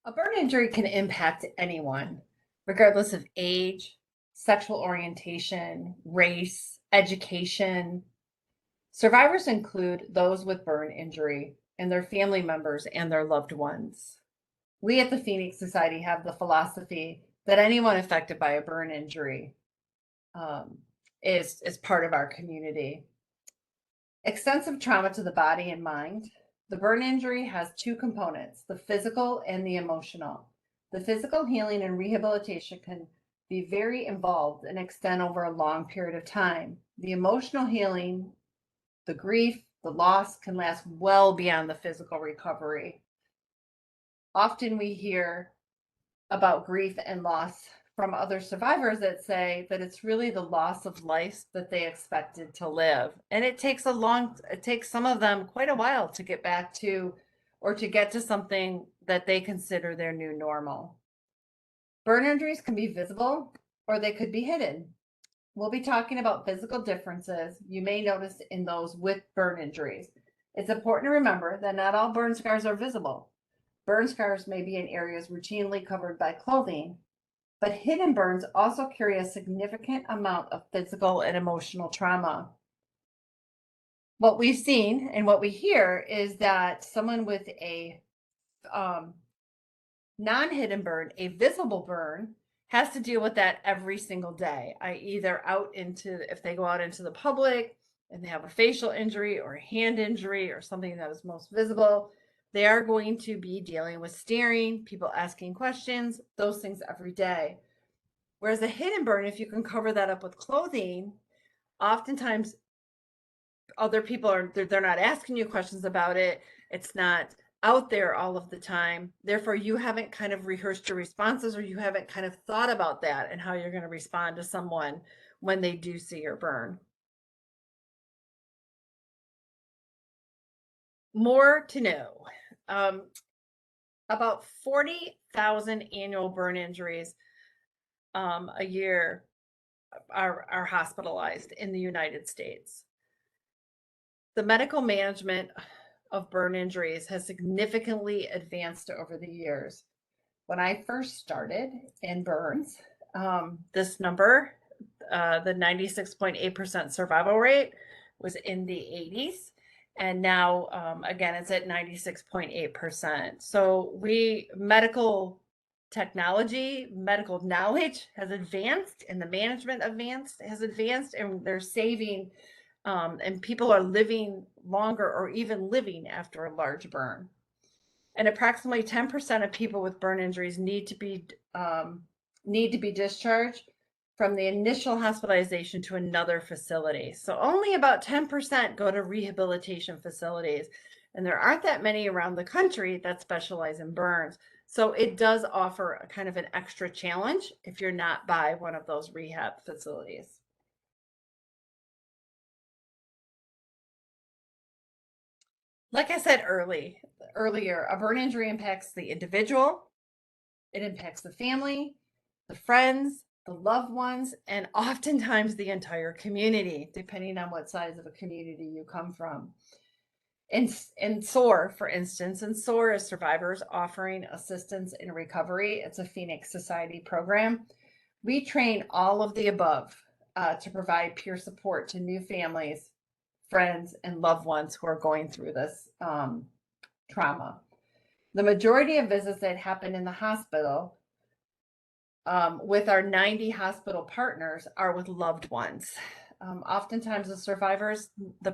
A burn injury can impact anyone, regardless of age, sexual orientation, race, education. Survivors include those with burn injury and their family members and their loved ones. We at the Phoenix Society have the philosophy that anyone affected by a burn injury um, is part of our community. Extensive trauma to the body and mind. The burn injury has two components, the physical and the emotional. The physical healing and rehabilitation can be very involved and extend over a long period of time. The emotional healing, the grief, the loss can last well beyond the physical recovery. Often we hear about grief and loss from other survivors that say that it's really the loss of life that they expected to live. And it takes some of them quite a while to get back to or to get to something that they consider their new normal. Burn injuries can be visible or they could be hidden. We'll be talking about physical differences you may notice in those with burn injuries. It's important to remember that not all burn scars are visible. Burn scars may be in areas routinely covered by clothing, but hidden burns also carry a significant amount of physical and emotional trauma. What we've seen and what we hear is that someone with a um, non hidden burn, a visible burn, has to deal with that every single day. Either if they go out into the public and they have a facial injury or a hand injury or something that is most visible, they are going to be dealing with staring, people asking questions, those things every day. Whereas a hidden burn, if you can cover that up with clothing, oftentimes other people they're not asking you questions about it. It's not out there all of the time. Therefore, you haven't kind of rehearsed your responses or you haven't kind of thought about that and how you're going to respond to someone when they do see your burn. More to know. About 40,000 annual burn injuries a year are hospitalized in the United States. The medical management of burn injuries has significantly advanced over the years. When I first started in burns, this number, the 96.8% survival rate, was in the 80s. And now, again, it's at 96.8%. So medical technology, medical knowledge has advanced, and the management has advanced, and they're saving and people are living longer or even living after a large burn. And approximately 10% of people with burn injuries need to be discharged from the initial hospitalization to another facility. So only about 10% go to rehabilitation facilities. And there aren't that many around the country that specialize in burns. So it does offer a kind of an extra challenge if you're not by one of those rehab facilities. Like I said earlier, a burn injury impacts the individual, it impacts the family, the friends, the loved ones, and oftentimes the entire community, depending on what size of a community you come from. In SOAR, for instance, and SOAR is Survivors Offering Assistance in Recovery. It's a Phoenix Society program. We train all of the above to provide peer support to new families, friends, and loved ones who are going through this trauma. The majority of visits that happen in the hospital with our 90 hospital partners are with loved ones. Oftentimes the survivors, the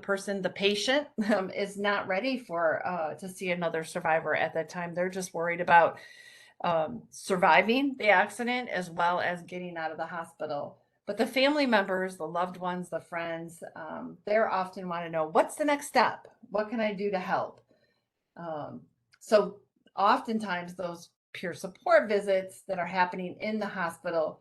patient is not ready to see another survivor at that time. They're just worried about surviving the accident as well as getting out of the hospital. But the family members, the loved ones, the friends, they're often want to know, what's the next step? What can I do to help? So oftentimes those peer support visits that are happening in the hospital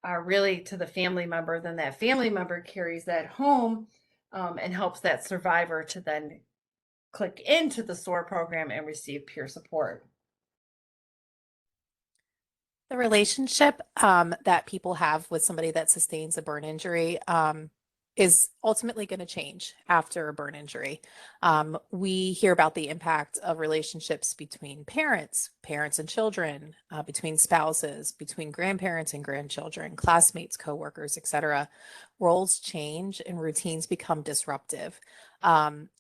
are really to the family member. Then that family member carries that home and helps that survivor to then click into the SOAR program and receive peer support. The relationship that people have with somebody that sustains a burn injury is ultimately going to change after a burn injury. We hear about the impact of relationships between parents, parents and children, between spouses, between grandparents and grandchildren, classmates, coworkers, etc. Roles change and routines become disruptive.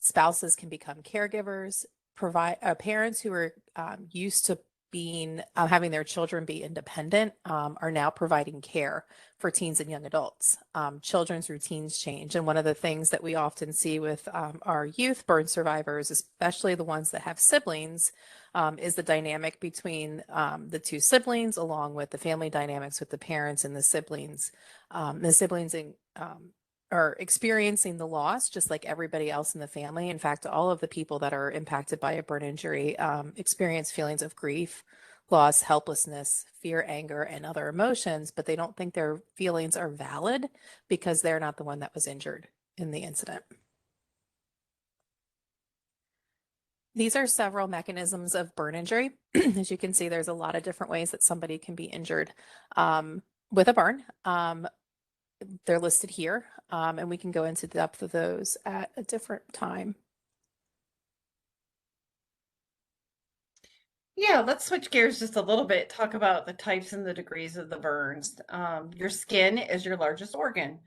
Spouses can become caregivers. Provide parents who are used to being having their children be independent are now providing care for teens and young adults. Children's routines change. And one of the things that we often see with our youth burn survivors, especially the ones that have siblings, is the dynamic between the two siblings, along with the family dynamics with the parents and the siblings. The siblings are experiencing the loss just like everybody else in the family. In fact, all of the people that are impacted by a burn injury experience feelings of grief, loss, helplessness, fear, anger, and other emotions, but they don't think their feelings are valid because they're not the one that was injured in the incident. These are several mechanisms of burn injury. As you can see, there's a lot of different ways that somebody can be injured with a burn. They're listed here, and we can go into depth of those at a different time. Yeah, let's switch gears just a little bit, talk about the types and the degrees of the burns. Your skin is your largest organ.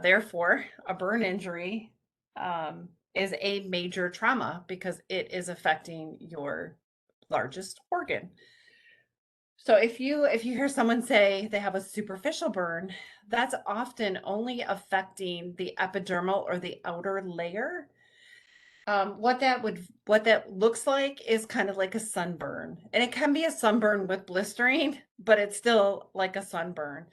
Therefore, a burn injury is a major trauma because it is affecting your largest organ. So if you hear someone say they have a superficial burn, that's often only affecting the epidermal or the outer layer. What that looks like is kind of like a sunburn, and it can be a sunburn with blistering, but it's still like a sunburn.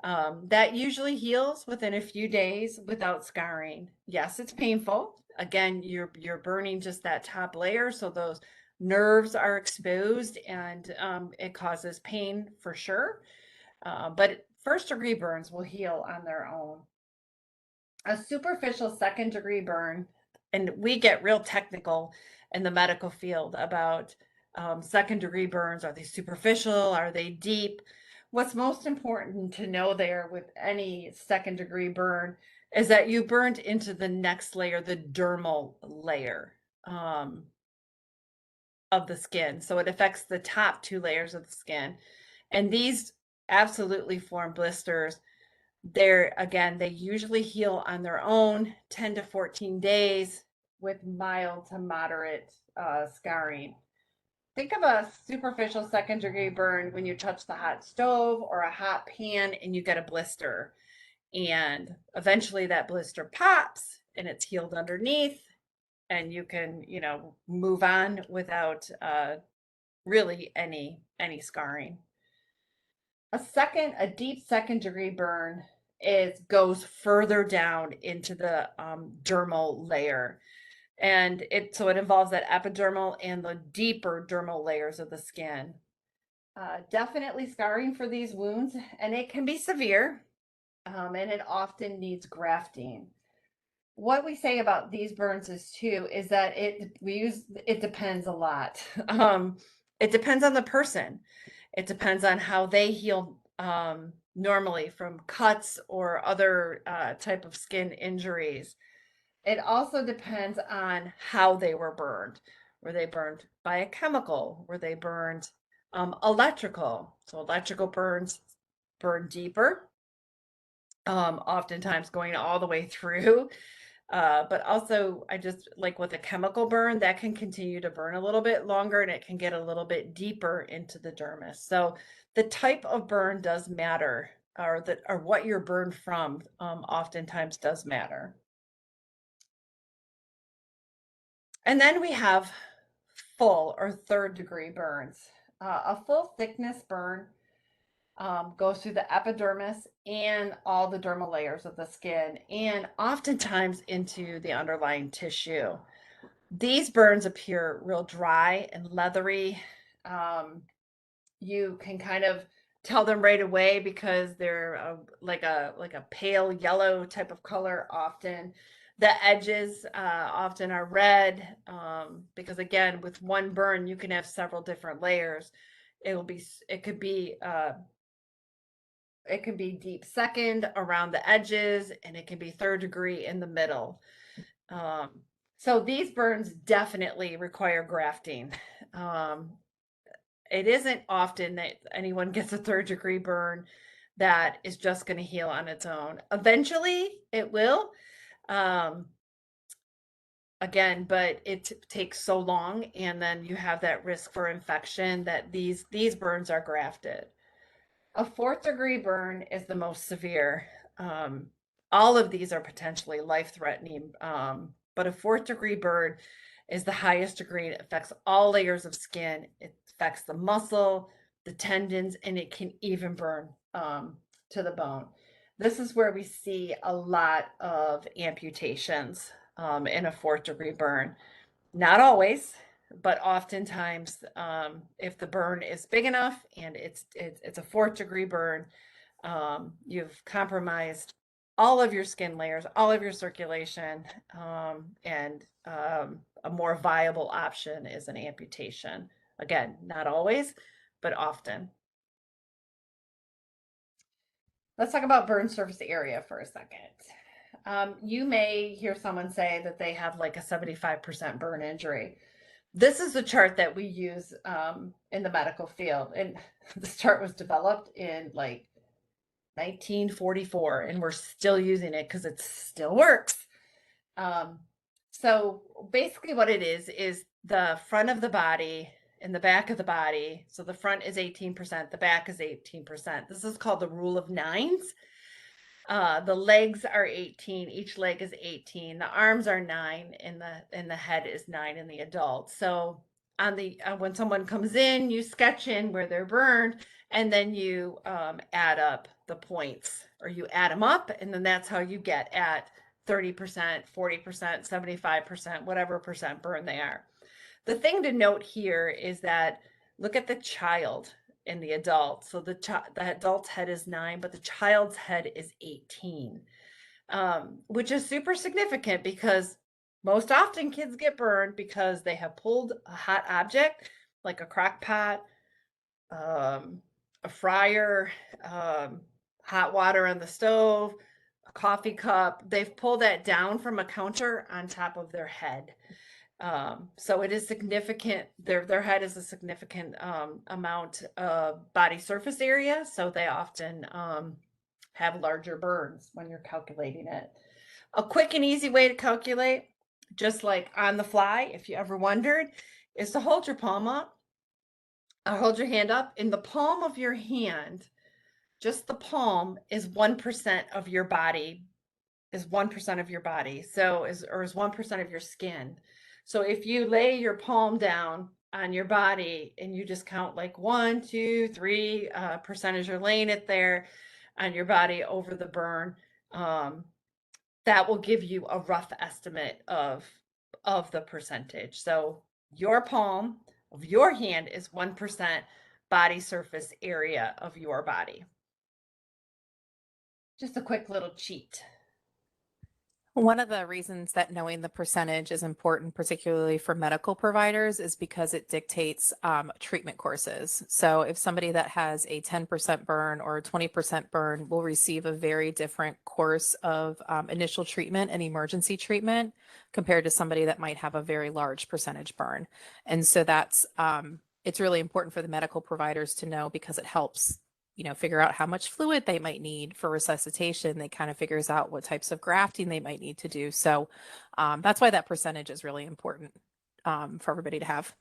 That usually heals within a few days without scarring. Yes, it's painful. Again, you're burning just that top layer, so those nerves are exposed, and it causes pain for sure. But first degree burns will heal on their own. A superficial second degree burn, and we get real technical in the medical field about second degree burns. Are they superficial? Are they deep? What's most important to know there with any second degree burn is that you burned into the next layer, the dermal layer um, of the skin. So it affects the top two layers of the skin. And these absolutely form blisters. They're, again, they usually heal on their own 10 to 14 days with mild to moderate scarring. Think of a superficial second degree burn when you touch the hot stove or a hot pan and you get a blister. And eventually that blister pops and it's healed underneath, and you can, move on without really any scarring. A deep second degree burn goes further down into the dermal layer. And it involves that epidermal and the deeper dermal layers of the skin. Definitely scarring for these wounds, and it can be severe, and it often needs grafting. What we say about these burns is that it depends a lot. It depends on the person. It depends on how they heal normally from cuts or other type of skin injuries. It also depends on how they were burned. Were they burned by a chemical? Were they burned electrical? So electrical burns burn deeper, oftentimes going all the way through. But also, I just like with a chemical burn, that can continue to burn a little bit longer and it can get a little bit deeper into the dermis. So the type of burn does matter, or what you're burned from, oftentimes does matter. And then we have full or third degree burns. A full thickness burn goes through the epidermis and all the dermal layers of the skin, and oftentimes into the underlying tissue. These burns appear real dry and leathery. You can kind of tell them right away because they're like a pale yellow type of color often. The edges often are red because, again, with one burn you can have several different layers. It could be it can be deep second around the edges, and it can be third degree in the middle. Um, so these burns definitely require grafting. Um, it isn't often that anyone gets a third degree burn that is just going to heal on its own. Eventually, it will. Um, again, but it takes so long, and then you have that risk for infection that these burns are grafted. A fourth degree burn is the most severe. Um, all of these are potentially life threatening, but a fourth degree burn is the highest degree. It affects all layers of skin. It affects the muscle, the tendons, and it can even burn to the bone. This is where we see a lot of amputations in a fourth degree burn. Not always, but oftentimes, if the burn is big enough and it's a fourth degree burn, you've compromised all of your skin layers, all of your circulation, and a more viable option is an amputation. Again, not always, but often. Let's talk about burn surface area for a second. You may hear someone say that they have like a 75% burn injury. This is the chart that we use in the medical field. And this chart was developed in like 1944, and we're still using it because it still works. Um, so basically, what it is the front of the body and the back of the body. So the front is 18%, the back is 18%. This is called the rule of nines. The legs are 18, each leg is 18, the arms are 9, and the head is 9 in the adult. So on the when someone comes in, you sketch in where they're burned, and then you add up the points, or you add them up, and then that's how you get at 30%, 40%, 75%, whatever percent burn they are. The thing to note here is that look at the child and the adult. So the adult's head is 9, but the child's head is 18, which is super significant because most often kids get burned because they have pulled a hot object like a crock pot, a fryer, hot water on the stove, a coffee cup. They've pulled that down from a counter on top of their head. So it is significant. Their head is a significant amount of body surface area, so they often have larger burns when you're calculating it. A quick and easy way to calculate, just like on the fly, if you ever wondered, is to hold your palm up, or hold your hand up. In the palm of your hand, just the palm is 1% of your body, is 1% of your body. So is 1% of your skin. So if you lay your palm down on your body and you just count like 1, 2, 3 percentage, you're laying it there on your body over the burn, that will give you a rough estimate of the percentage. So your palm of your hand is 1% body surface area of your body. Just a quick little cheat. One of the reasons that knowing the percentage is important, particularly for medical providers, is because it dictates treatment courses. So if somebody that has a 10% burn or a 20% burn will receive a very different course of initial treatment and emergency treatment compared to somebody that might have a very large percentage burn. And so that's it's really important for the medical providers to know because it helps figure out how much fluid they might need for resuscitation. They kind of figures out what types of grafting they might need to do. So that's why that percentage is really important for everybody to have.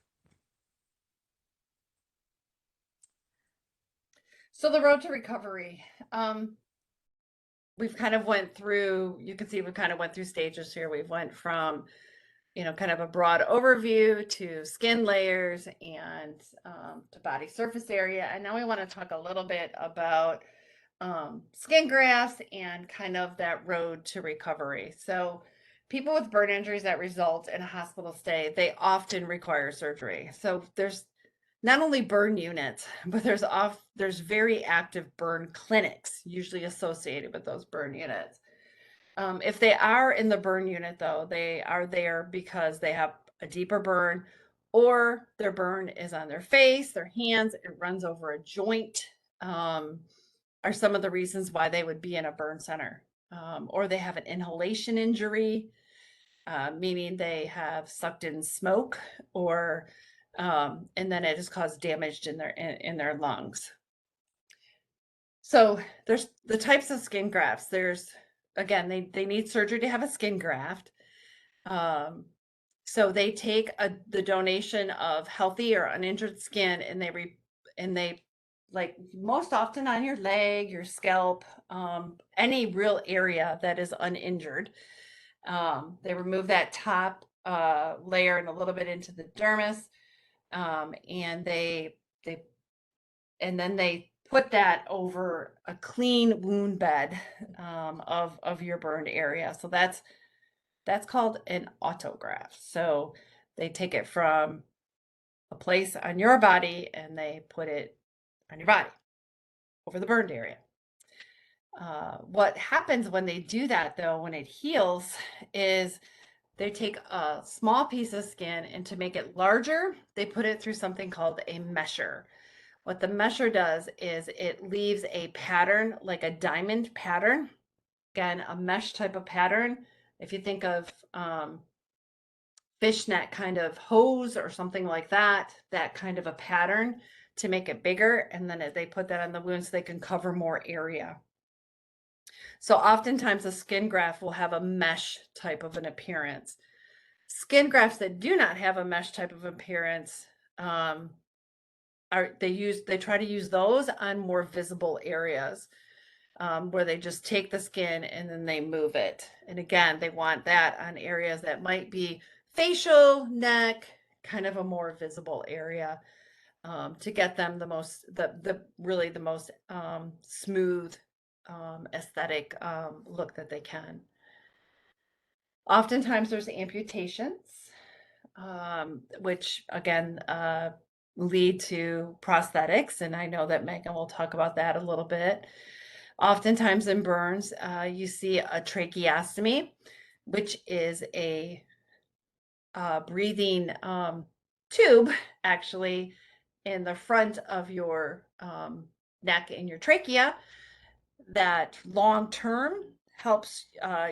So the road to recovery. We've kind of went through, you can see we kind of went through stages here. We've went from, kind of a broad overview to skin layers and to body surface area. And now we want to talk a little bit about skin grafts and kind of that road to recovery. So people with burn injuries that result in a hospital stay, they often require surgery. So there's not only burn units, but there's very active burn clinics usually associated with those burn units. If they are in the burn unit, though, they are there because they have a deeper burn, or their burn is on their face, their hands, it runs over a joint. are some of the reasons why they would be in a burn center. Or they have an inhalation injury, meaning they have sucked in smoke, or and then it has caused damage in their lungs. So there's the types of skin grafts. There's, again, they need surgery to have a skin graft. So they take the donation of healthy or uninjured skin, and they like most often on your leg, your scalp, any real area that is uninjured. They remove that top layer and a little bit into the dermis, and then they put that over a clean wound bed of your burned area. So that's called an autograft. So they take it from a place on your body and they put it on your body over the burned area. What happens when they do that, though, when it heals, is they take a small piece of skin, and to make it larger, they put it through something called a mesher. What the mesher does is it leaves a pattern, like a diamond pattern. Again, a mesh type of pattern. If you think of fishnet kind of hose or something like that, that kind of a pattern to make it bigger. And then they put that on the wound so they can cover more area. So oftentimes a skin graft will have a mesh type of an appearance. Skin grafts that do not have a mesh type of appearance, they try to use those on more visible areas, where they just take the skin and then they move it. And again, they want that on areas that might be facial, neck, kind of a more visible area, to get them really the most smooth, aesthetic look that they can. Oftentimes there's amputations, which again lead to prosthetics, and I know that Megan will talk about that a little bit. Oftentimes in burns, you see a tracheostomy, which is a breathing tube, actually, in the front of your neck and your trachea, that long term helps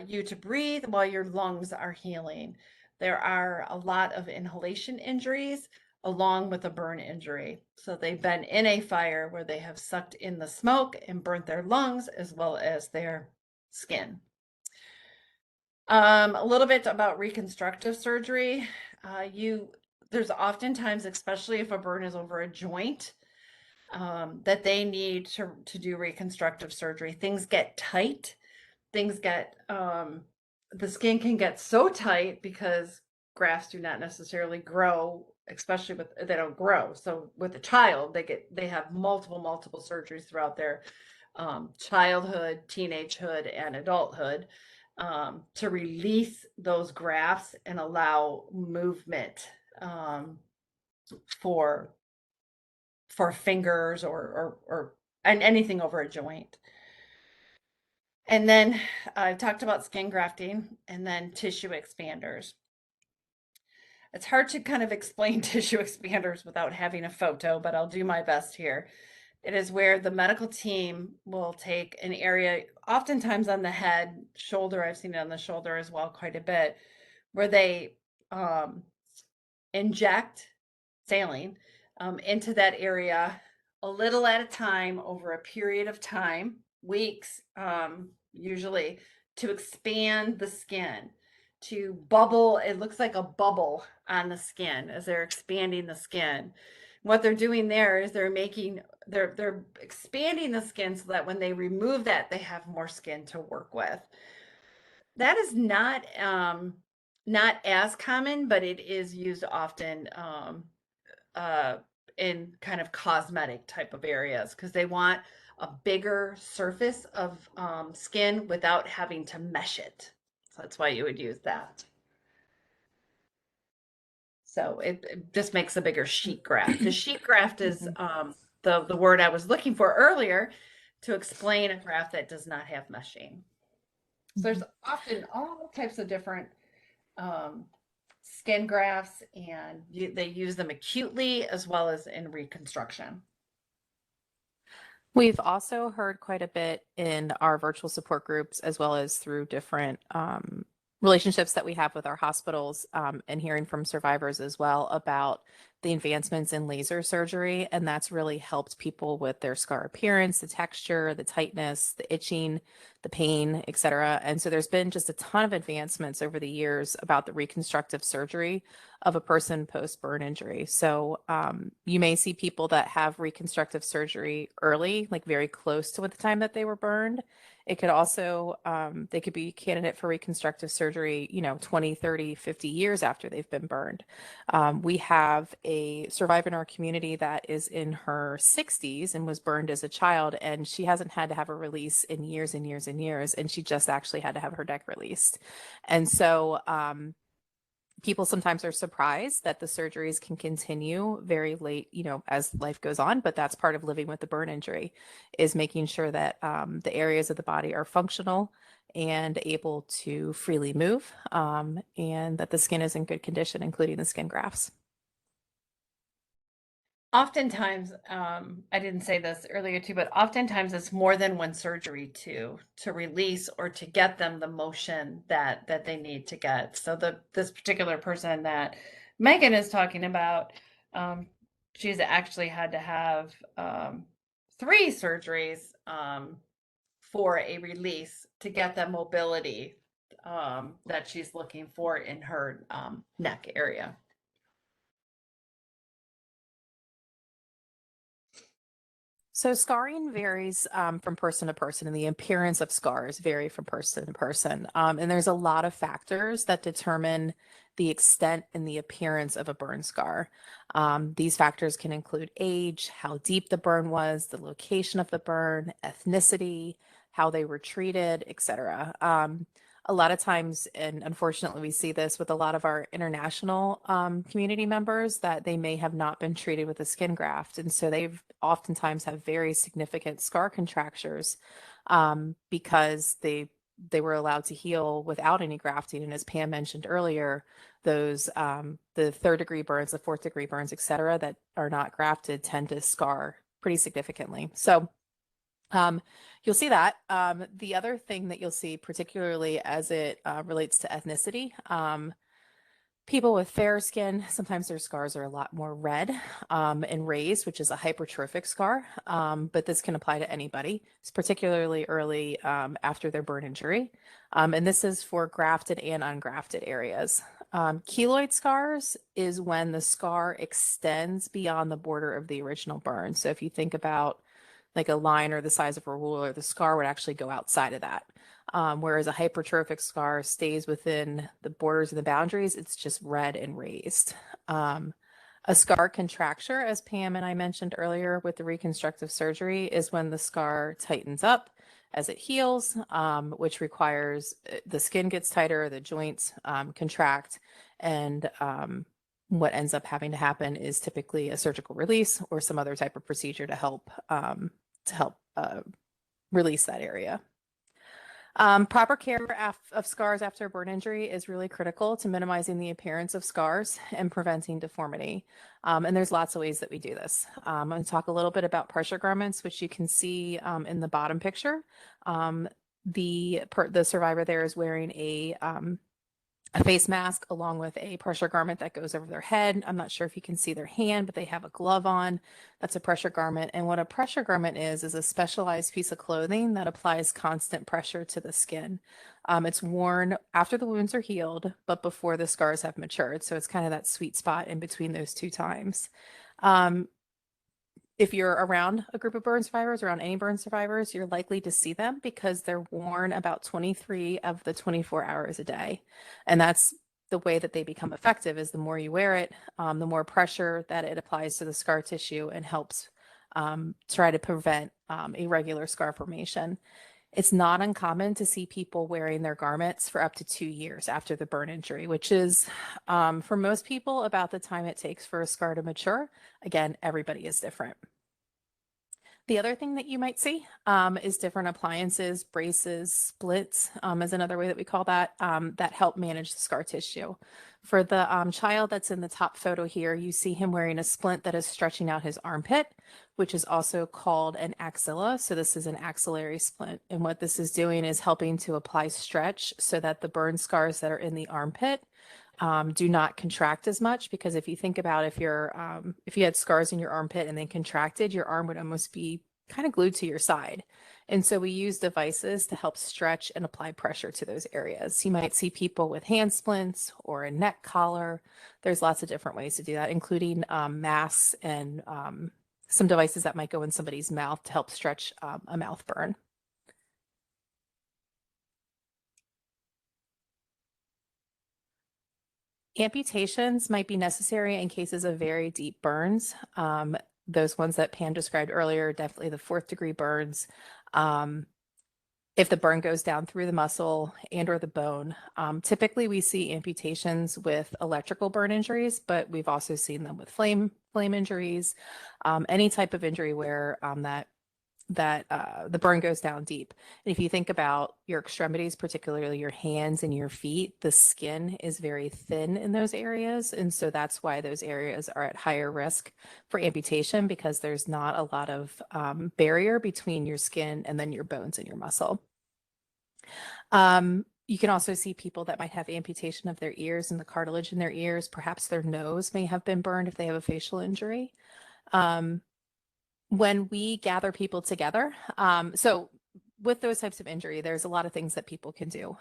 you to breathe while your lungs are healing. There are a lot of inhalation injuries along with a burn injury. So they've been in a fire where they have sucked in the smoke and burnt their lungs as well as their skin. A little bit about reconstructive surgery. There's oftentimes, especially if a burn is over a joint, that they need to do reconstructive surgery. Things get tight. The skin can get so tight because grafts do not necessarily grow, especially they don't grow. So with a child, they have multiple surgeries throughout their childhood, teenagehood, and adulthood, to release those grafts and allow movement, for fingers and anything over a joint. And then I talked about skin grafting and then tissue expanders. It's hard to kind of explain tissue expanders without having a photo, but I'll do my best here. It is where the medical team will take an area, oftentimes on the head, shoulder, I've seen it on the shoulder as well quite a bit, where they inject saline into that area a little at a time over a period of time, weeks, usually, to expand the skin, to bubble. It looks like a bubble on the skin as they're expanding the skin. What they're doing there is they're expanding the skin so that when they remove that, they have more skin to work with. That is not as common, but it is used often in kind of cosmetic type of areas because they want a bigger surface of skin without having to mesh it. So that's why you would use that. So it just makes a bigger sheet graft. The sheet graft is the word I was looking for earlier to explain a graft that does not have meshing. So there's often all types of different skin grafts, and they use them acutely as well as in reconstruction. We've also heard quite a bit in our virtual support groups, as well as through different relationships that we have with our hospitals, and hearing from survivors as well about the advancements in laser surgery. And that's really helped people with their scar appearance, the texture, the tightness, the itching, the pain, etc. And so there's been just a ton of advancements over the years about the reconstructive surgery of a person post burn injury. So you may see people that have reconstructive surgery early, like very close to the time that they were burned. It could also, they could be candidate for reconstructive surgery, 20, 30, 50 years after they've been burned. We have a survivor in our community that is in her 60s and was burned as a child, and she hasn't had to have a release in years and years and years, and she just actually had to have her neck released. And so, people sometimes are surprised that the surgeries can continue very late, as life goes on, but that's part of living with the burn injury, is making sure that the areas of the body are functional and able to freely move, and that the skin is in good condition, including the skin grafts. Oftentimes, I didn't say this earlier too, but oftentimes it's more than one surgery to release or to get them the motion that they need to get. So this particular person that Megan is talking about, she's actually had to have 3 surgeries for a release to get the mobility that she's looking for in her neck area. So scarring varies from person to person, and the appearance of scars vary from person to person. And there's a lot of factors that determine the extent and the appearance of a burn scar. These factors can include age, how deep the burn was, the location of the burn, ethnicity, how they were treated, etc. A lot of times, and unfortunately we see this with a lot of our international community members, that they may have not been treated with a skin graft, and so they've oftentimes have very significant scar contractures because they were allowed to heal without any grafting. And as Pam mentioned earlier, those the 3rd-degree burns, the 4th-degree burns, etc., that are not grafted tend to scar pretty significantly. So you'll see that. The other thing that you'll see, particularly as it relates to ethnicity, people with fair skin, sometimes their scars are a lot more red and raised, which is a hypertrophic scar, but this can apply to anybody. It's particularly early after their burn injury. And this is for grafted and ungrafted areas. Keloid scars is when the scar extends beyond the border of the original burn. So if you think about like a line or the size of a ruler, the scar would actually go outside of that. Whereas a hypertrophic scar stays within the borders and the boundaries, it's just red and raised. A scar contracture, as Pam and I mentioned earlier with the reconstructive surgery, is when the scar tightens up as it heals, which requires the skin gets tighter, the joints contract, and what ends up having to happen is typically a surgical release or some other type of procedure to help release that area. Proper care of scars after a burn injury is really critical to minimizing the appearance of scars and preventing deformity. And there's lots of ways that we do this. I'm going to talk a little bit about pressure garments, which you can see in the bottom picture. The survivor there is wearing a face mask along with a pressure garment that goes over their head. I'm not sure if you can see their hand, but they have a glove on. That's a pressure garment. And what a pressure garment is a specialized piece of clothing that applies constant pressure to the skin. It's worn after the wounds are healed, but before the scars have matured. So it's kind of that sweet spot in between those two times. If you're around a group of burn survivors, around any burn survivors, you're likely to see them because they're worn about 23 of the 24 hours a day. And that's the way that they become effective, is the more you wear it, the more pressure that it applies to the scar tissue and helps try to prevent irregular scar formation. It's not uncommon to see people wearing their garments for up to 2 years after the burn injury, which is, for most people, about the time it takes for a scar to mature. Again, everybody is different. The other thing that you might see is different appliances, braces, splits is another way that we call that, that help manage the scar tissue. For the child that's in the top photo here, you see him wearing a splint that is stretching out his armpit, which is also called an axilla. So this is an axillary splint. And what this is doing is helping to apply stretch so that the burn scars that are in the armpit do not contract as much, because if you think about if you had scars in your armpit and then contracted, your arm would almost be kind of glued to your side. And so we use devices to help stretch and apply pressure to those areas. You might see people with hand splints or a neck collar. There's lots of different ways to do that, including masks and some devices that might go in somebody's mouth to help stretch a mouth burn. Amputations might be necessary in cases of very deep burns. Those ones that Pam described earlier, definitely the 4th-degree burns. If the burn goes down through the muscle and or the bone, typically we see amputations with electrical burn injuries, but we've also seen them with flame injuries, any type of injury where the burn goes down deep. And if you think about your extremities, particularly your hands and your feet, the skin is very thin in those areas. And so that's why those areas are at higher risk for amputation, because there's not a lot of barrier between your skin and then your bones and your muscle. You can also see people that might have amputation of their ears and the cartilage in their ears. Perhaps their nose may have been burned if they have a facial injury. When we gather people together, so with those types of injury, there's a lot of things that people can do.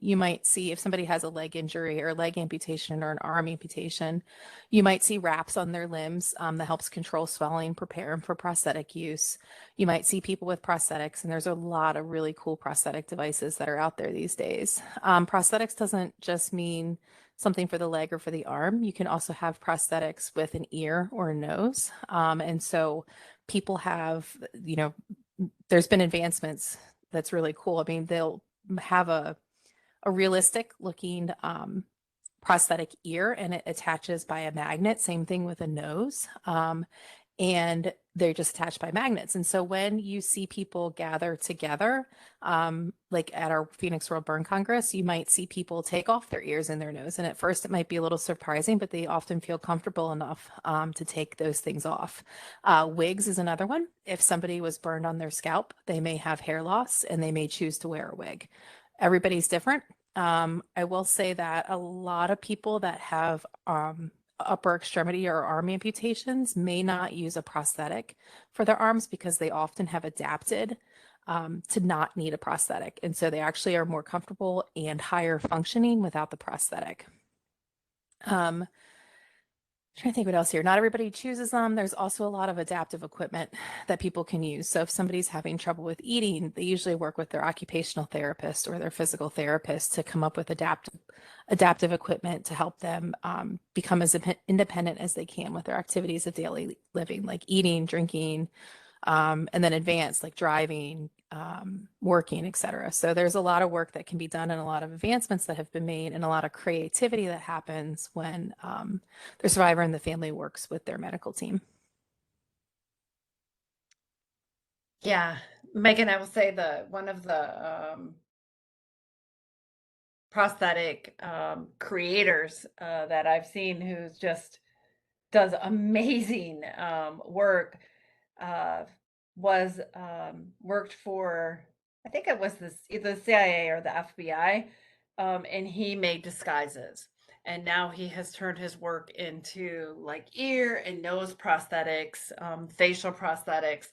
You might see if somebody has a leg injury or leg amputation or an arm amputation, you might see wraps on their limbs that helps control swelling, prepare them for prosthetic use. You might see people with prosthetics, and there's a lot of really cool prosthetic devices that are out there these days. Prosthetics doesn't just mean something for the leg or for the arm. You can also have prosthetics with an ear or a nose. And so people have, there's been advancements that's really cool. I mean, they'll have a realistic looking prosthetic ear, and it attaches by a magnet. Same thing with a nose. And they're just attached by magnets. And so when you see people gather together, like at our Phoenix World Burn Congress, you might see people take off their ears and their nose. And at first it might be a little surprising, but they often feel comfortable enough to take those things off. Wigs is another one. If somebody was burned on their scalp, they may have hair loss and they may choose to wear a wig. Everybody's different. I will say that a lot of people that have upper extremity or arm amputations may not use a prosthetic for their arms because they often have adapted to not need a prosthetic. And so they actually are more comfortable and higher functioning without the prosthetic. Trying to think what else here. Not everybody chooses them. There's also a lot of adaptive equipment that people can use. So if somebody's having trouble with eating, they usually work with their occupational therapist or their physical therapist to come up with adaptive equipment to help them become as independent as they can with their activities of daily living, like eating, drinking, and then advanced, like driving, working, etc. So there's a lot of work that can be done and a lot of advancements that have been made and a lot of creativity that happens when the survivor and the family works with their medical team. Yeah, Megan, I will say one of the prosthetic creators that I've seen who's just does amazing work was worked for, I think it was either the CIA or the FBI, and he made disguises. And now he has turned his work into like ear and nose prosthetics, facial prosthetics,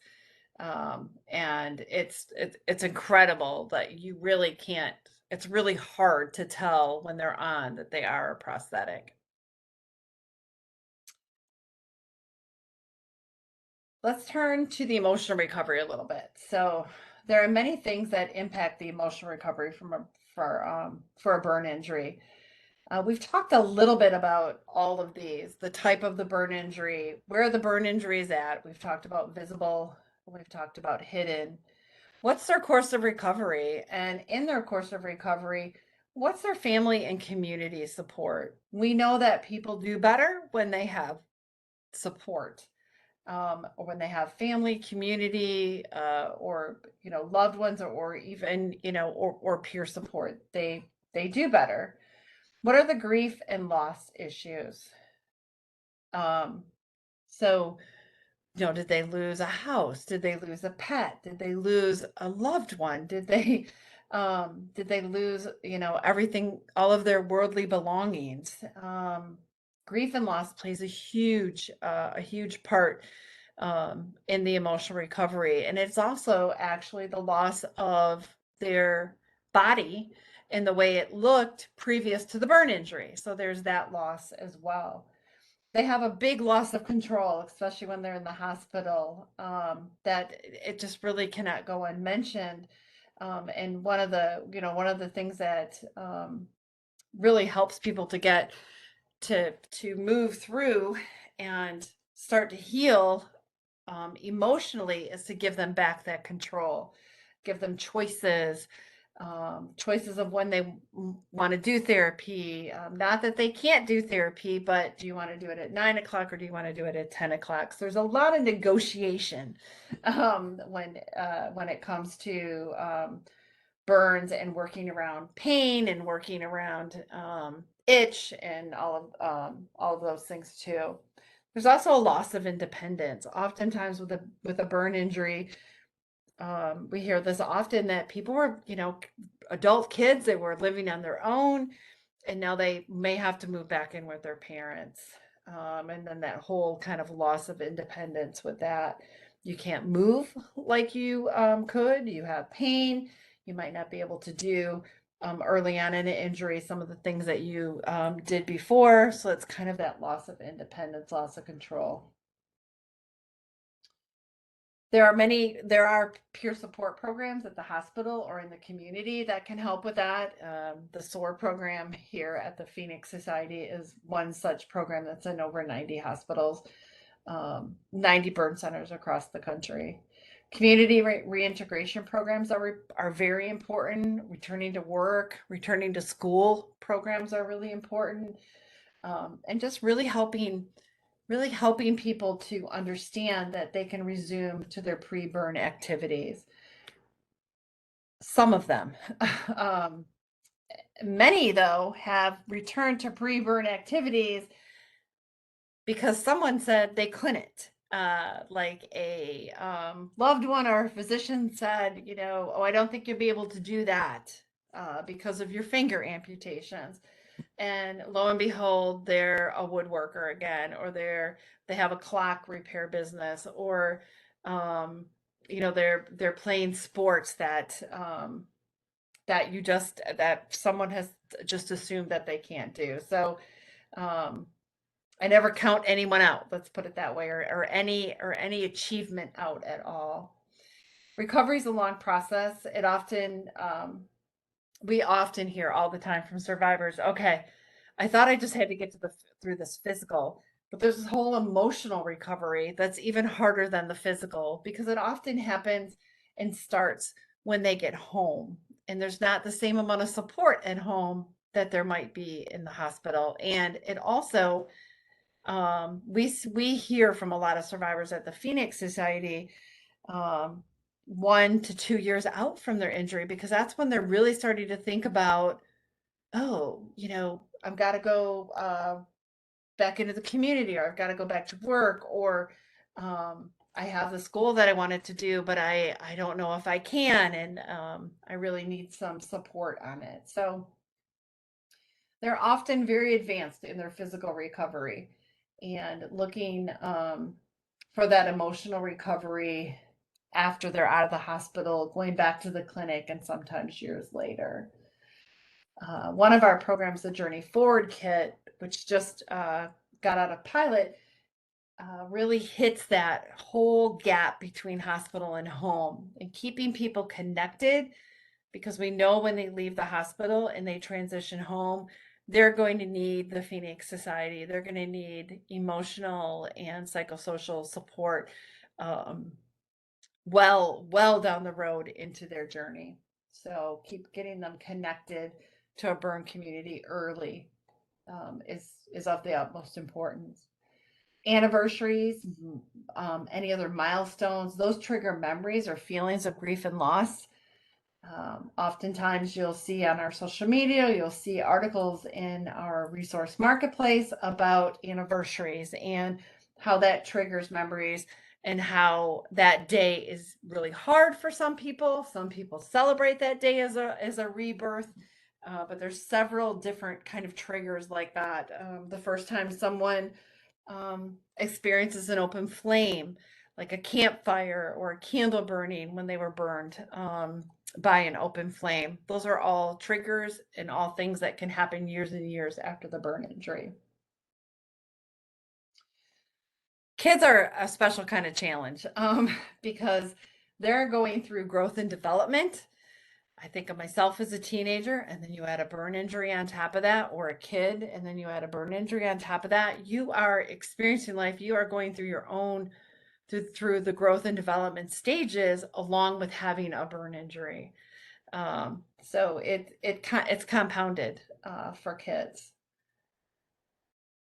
and it's incredible that you really can't. It's really hard to tell when they're on that they are a prosthetic. Let's turn to the emotional recovery a little bit. So there are many things that impact the emotional recovery for a burn injury. We've talked a little bit about all of these, the type of the burn injury, where the burn injury is at. We've talked about visible, we've talked about hidden. What's their course of recovery? And in their course of recovery, what's their family and community support? We know that people do better when they have support. or when they have family, community, or loved ones, or even or peer support, they do better. What are the grief and loss issues? Um, so did they lose a house? Did they lose a pet? Did they lose a loved one? Did they lose, everything, all of their worldly belongings? Grief and loss plays a huge part in the emotional recovery. And it's also actually the loss of their body and the way it looked previous to the burn injury. So there's that loss as well. They have a big loss of control, especially when they're in the hospital, that it just really cannot go unmentioned. And one of the things that really helps people to get to move through and start to heal emotionally is to give them back that control, give them choices of when they want to do therapy. Not that they can't do therapy, but do you want to do it at 9 o'clock or do you want to do it at 10 o'clock? So there's a lot of negotiation when it comes to burns and working around pain and working around itch and all of those things too. There's also a loss of independence. Oftentimes with a burn injury, we hear this often that people were, adult kids, they were living on their own, and now they may have to move back in with their parents. And then that whole kind of loss of independence with that. You can't move like you could. You have pain. You might not be able to do early on in an injury some of the things that you did before. So it's kind of that loss of independence, loss of control. There are peer support programs at the hospital or in the community that can help with that. The SOAR program here at the Phoenix Society is one such program that's in over 90 hospitals, 90 burn centers across the country. Community reintegration programs are very important. Returning to work, returning to school programs are really important, and just really helping people to understand that they can resume to their pre-burn activities. Some of them. um, Many, though, have returned to pre-burn activities because someone said they couldn't. Like a loved one or a physician said, oh, I don't think you'll be able to do that because of your finger amputations. And lo and behold, they're a woodworker again, or they have a clock repair business, or they're playing sports that someone has just assumed that they can't do. So um, I never count anyone out. Let's put it that way, or any achievement out at all. Recovery is a long process. We often hear all the time from survivors, okay, I thought I just had to get through this physical, but there's this whole emotional recovery that's even harder than the physical because it often happens and starts when they get home. And there's not the same amount of support at home that there might be in the hospital. And it also, we hear from a lot of survivors at the Phoenix Society, um, 1 to 2 years out from their injury because that's when they're really starting to think about, oh, I've got to go back into the community, or I've got to go back to work, or I have this goal that I wanted to do, but I don't know if I can, and I really need some support on it. So they're often very advanced in their physical recovery and looking for that emotional recovery after they're out of the hospital, going back to the clinic, and sometimes years later. One of our programs, the Journey Forward Kit, which just got out of pilot, really hits that whole gap between hospital and home and keeping people connected, because we know when they leave the hospital and they transition home, they're going to need the Phoenix Society. They're going to need emotional and psychosocial support well down the road into their journey. So keep getting them connected to a burn community early is of the utmost importance. Anniversaries, any other milestones, those trigger memories or feelings of grief and loss. Oftentimes you'll see on our social media, you'll see articles in our resource marketplace about anniversaries and how that triggers memories and how that day is really hard for some people. Some people celebrate that day as a rebirth. But there's several different kind of triggers like that. The first time someone experiences an open flame, like a campfire or a candle burning when they were burned by an open flame. Those are all triggers and all things that can happen years and years after the burn injury. Kids are a special kind of challenge because they're going through growth and development. I think of myself as a teenager, and then you add a burn injury on top of that, or a kid, and then you add a burn injury on top of that. You are experiencing life. You are going through your own through the growth and development stages, along with having a burn injury. So it's compounded for kids.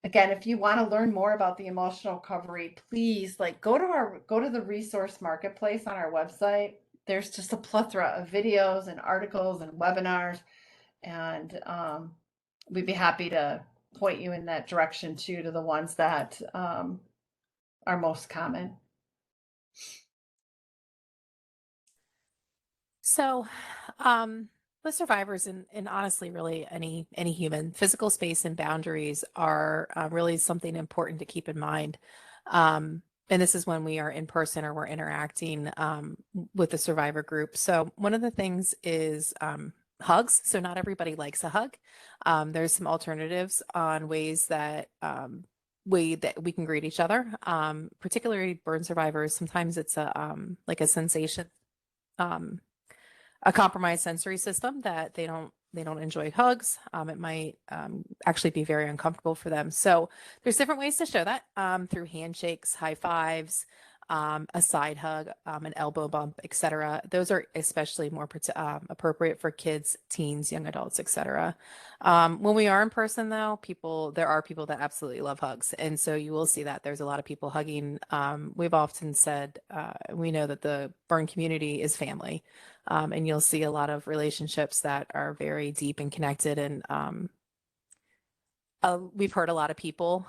Again, if you want to learn more about the emotional recovery, please go to the resource marketplace on our website. There's just a plethora of videos and articles and webinars, and we'd be happy to point you in that direction too, to the ones that are most common. So, the survivors and honestly, really any human, physical space and boundaries are really something important to keep in mind. And this is when we are in person or we're interacting with the survivor group. So one of the things is hugs. So not everybody likes a hug. There's some alternatives on ways that we can greet each other, particularly burn survivors. Sometimes it's like a sensation. A compromised sensory system that they don't enjoy hugs. It might actually be very uncomfortable for them. So there's different ways to show that through handshakes, high fives, a side hug, an elbow bump, etc. Those are especially more appropriate for kids, teens, young adults, etc. When we are in person, though, there are people that absolutely love hugs, and so you will see that there's a lot of people hugging. We've often said we know that the burn community is family, and you'll see a lot of relationships that are very deep and connected, and we've heard a lot of people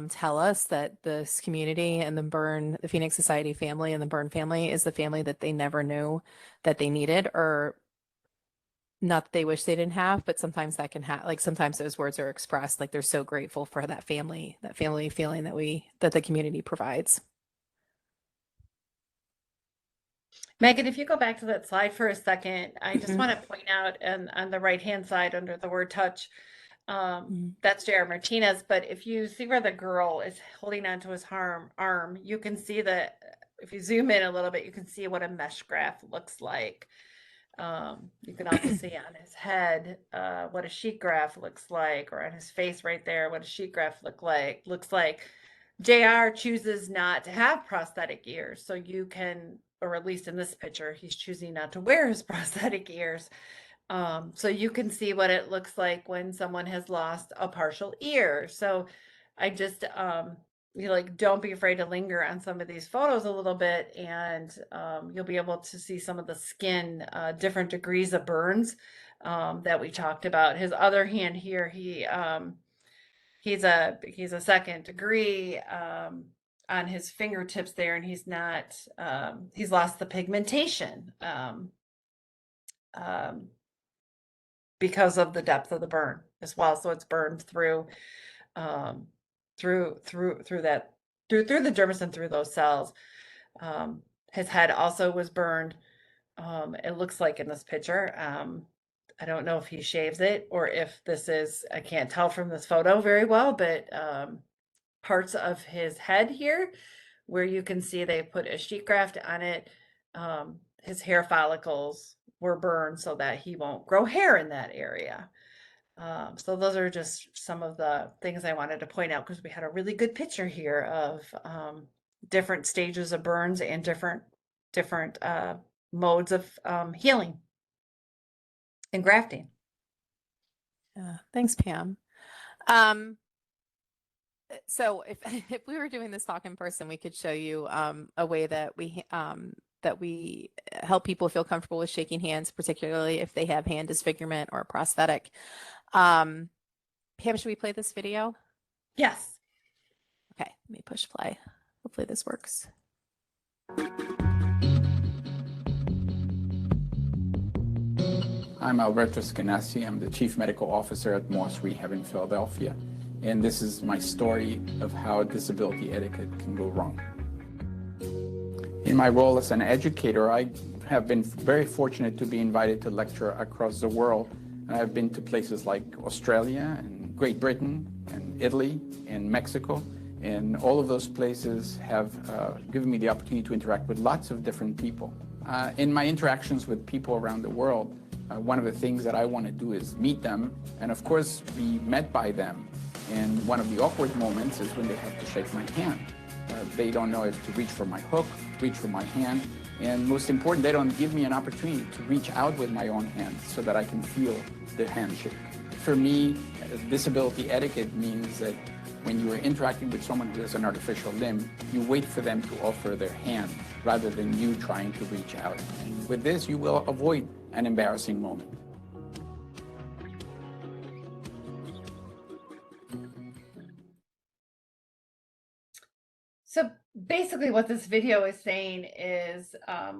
tell us that this community and the Phoenix Society family and the Burn family is the family that they never knew that they needed, or not that they wish they didn't have, but sometimes that can sometimes those words are expressed, like they're so grateful for that family feeling that the community provides. Megan, if you go back to that slide for a second, I just want to point out on the right-hand side under the word touch, that's J.R. Martinez. But if you see where the girl is holding onto his arm, you can see that if you zoom in a little bit, you can see what a mesh graph looks like. You can also see on his head what a sheet graph looks like, or on his face right there, what a sheet graph looks like. JR chooses not to have prosthetic ears, so you can, or at least in this picture, he's choosing not to wear his prosthetic ears. So you can see what it looks like when someone has lost a partial ear. So I just, don't be afraid to linger on some of these photos a little bit, and you'll be able to see some of the skin, different degrees of burns that we talked about. His other hand here, he's a second degree on his fingertips there, and he's lost the pigmentation because of the depth of the burn as well. So it's burned through through the dermis, through those cells. His head also was burned. It looks like in this picture. I don't know if he shaves it or if I can't tell from this photo very well, but parts of his head here where you can see they put a sheet graft on it. His hair follicles were burned so that he won't grow hair in that area. So those are just some of the things I wanted to point out, because we had a really good picture here of different stages of burns and different modes of healing and grafting. Thanks, Pam. So if if we were doing this talk in person, we could show you a way that we help people feel comfortable with shaking hands, particularly if they have hand disfigurement or a prosthetic. Um, Pam, should we play this video? Yes. Okay, let me push play. Hopefully this works. I'm Alberto Scanassi. I'm the Chief Medical Officer at Moss Rehab in Philadelphia. And this is my story of how disability etiquette can go wrong. In my role as an educator, I have been very fortunate to be invited to lecture across the world. I've been to places like Australia and Great Britain and Italy and Mexico. And all of those places have given me the opportunity to interact with lots of different people. In my interactions with people around the world, one of the things that I want to do is meet them and, of course, be met by them. And one of the awkward moments is when they have to shake my hand. They don't know if to reach for my hook, reach for my hand, and most important, they don't give me an opportunity to reach out with my own hand so that I can feel the handshake. For me, disability etiquette means that when you are interacting with someone who has an artificial limb, you wait for them to offer their hand rather than you trying to reach out. And with this, you will avoid an embarrassing moment. So basically what this video is saying is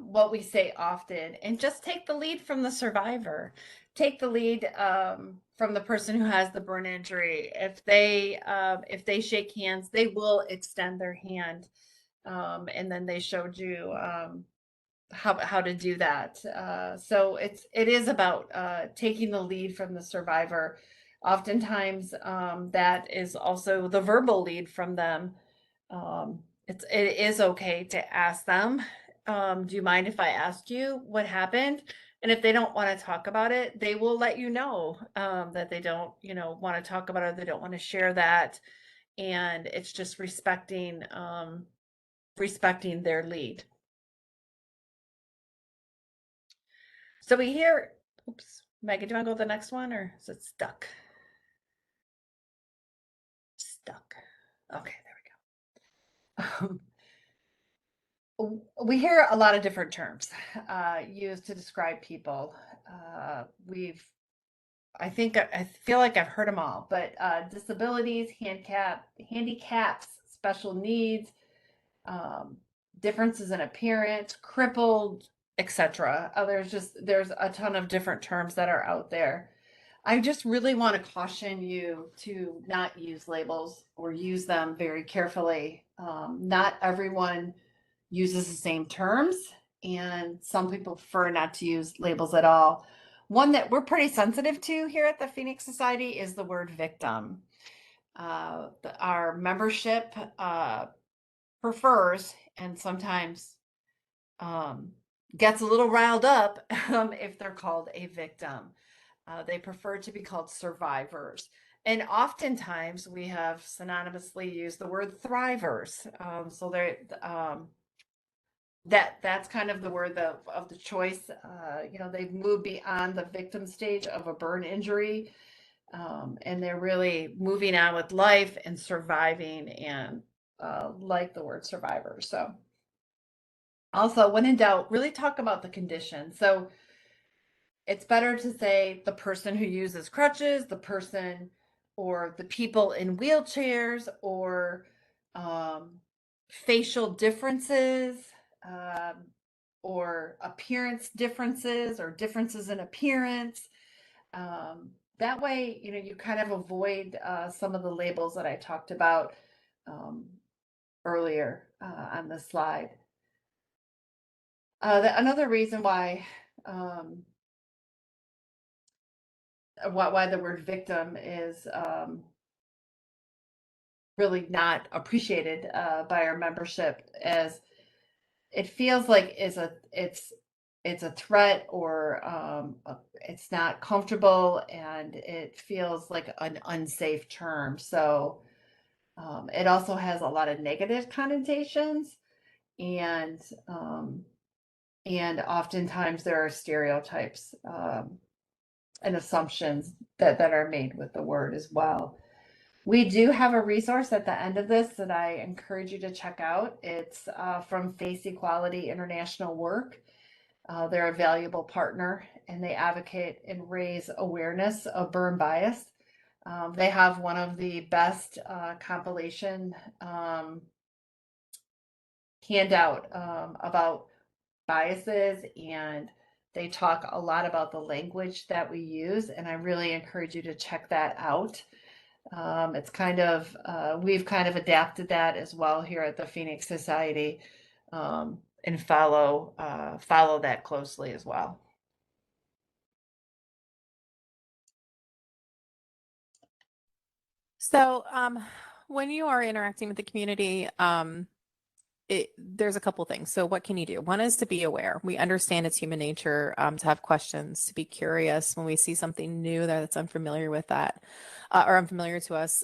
what we say often, and just take the lead from the survivor. Take the lead from the person who has the burn injury. If they shake hands, they will extend their hand. And then they showed you how to do that. So it is about taking the lead from the survivor. Oftentimes that is also the verbal lead from them. It is okay to ask them, do you mind if I ask you what happened? And if they don't want to talk about it, they will let you know that they don't, want to talk about it. They don't want to share that. And it's just respecting their lead. So we hear, oops, Megan, do you want to go to the next one or is it stuck? Stuck. Okay, there we go. We hear a lot of different terms used to describe people. I feel like I've heard them all, but disabilities, handicaps, special needs, um, differences in appearance, crippled, etc. There's a ton of different terms that are out there. I just really want to caution you to not use labels or use them very carefully. Not everyone uses the same terms, and some people prefer not to use labels at all. One that we're pretty sensitive to here at the Phoenix Society is the word victim. Our membership prefers and sometimes gets a little riled up if they're called a victim. They prefer to be called survivors. And oftentimes we have synonymously used the word thrivers. So that's kind of the word of the choice. They've moved beyond the victim stage of a burn injury, and they're really moving on with life and surviving, and like the word survivor. So also, when in doubt, really talk about the condition. So it's better to say the person who uses crutches, the person or the people in wheelchairs, or facial differences, um, or appearance differences, or differences in appearance. That way, you kind of avoid some of the labels that I talked about um, earlier on the slide. Another reason why the word victim is really not appreciated by our membership, as it feels like it's a threat, or it's not comfortable, and it feels like an unsafe term. So it also has a lot of negative connotations, and oftentimes there are stereotypes and assumptions that are made with the word as well. We do have a resource at the end of this that I encourage you to check out. It's from Face Equality International Work. They're a valuable partner and they advocate and raise awareness of burn bias. They have one of the best compilation handout about biases, and they talk a lot about the language that we use, and I really encourage you to check that out. It's kind of we've kind of adapted that as well here at the Phoenix Society, and follow that closely as well. So, when you are interacting with the community, there's a couple things. So what can you do? One is to be aware. We understand it's human nature to have questions, to be curious when we see something new that's unfamiliar with that or unfamiliar to us.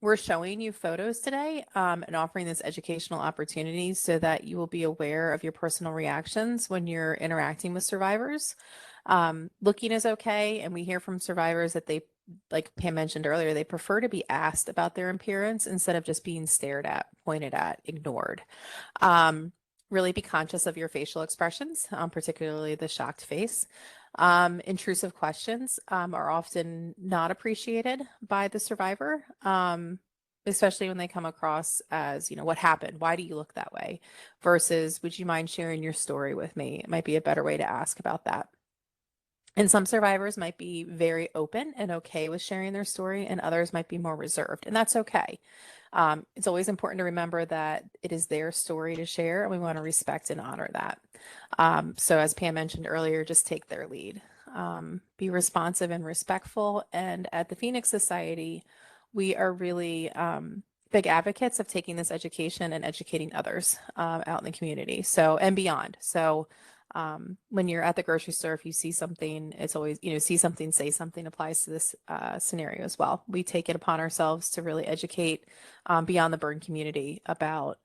We're showing you photos today and offering this educational opportunity so that you will be aware of your personal reactions when you're interacting with survivors. Looking is okay, and we hear from survivors that they, like Pam mentioned earlier, they prefer to be asked about their appearance instead of just being stared at, pointed at, ignored. Really be conscious of your facial expressions, particularly the shocked face. Intrusive questions are often not appreciated by the survivor, especially when they come across as, what happened? Why do you look that way? Versus, would you mind sharing your story with me? It might be a better way to ask about that. And some survivors might be very open and okay with sharing their story, and others might be more reserved, and that's okay. It's always important to remember that it is their story to share, and we want to respect and honor that. So as Pam mentioned earlier, just take their lead. Be responsive and respectful. And at the Phoenix Society, we are really big advocates of taking this education and educating others out in the community, and beyond. So when you're at the grocery store, if you see something, it's always, see something, say something applies to this scenario as well. We take it upon ourselves to really educate beyond the burn community about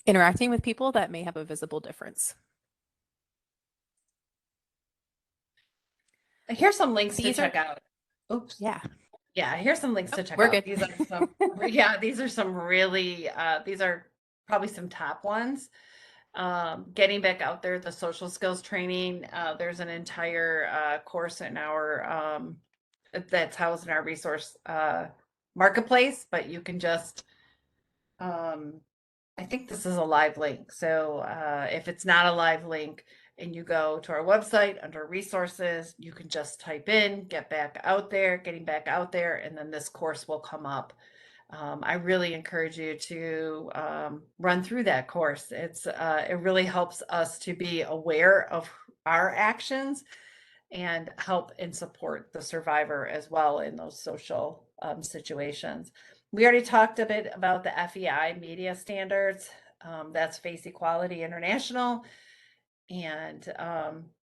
interacting with people that may have a visible difference. Here's some links to check out. Oops. Yeah. Yeah, here's some links to check We're out. good. These are some, yeah, these are some really, these are probably some top ones. Getting back out there, the social skills training, there's an entire course in our that's housed in our resource marketplace, but you can just I think this is a live link. So if it's not a live link and you go to our website under resources, you can just type in getting back out there, and then this course will come up. I really encourage you to run through that course. It really helps us to be aware of our actions and help and support the survivor as well in those social situations. We already talked a bit about the FEI media standards. That's Face Equality International. And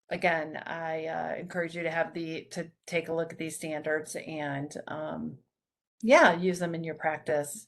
again, I encourage you to take a look at these standards and yeah, use them in your practice.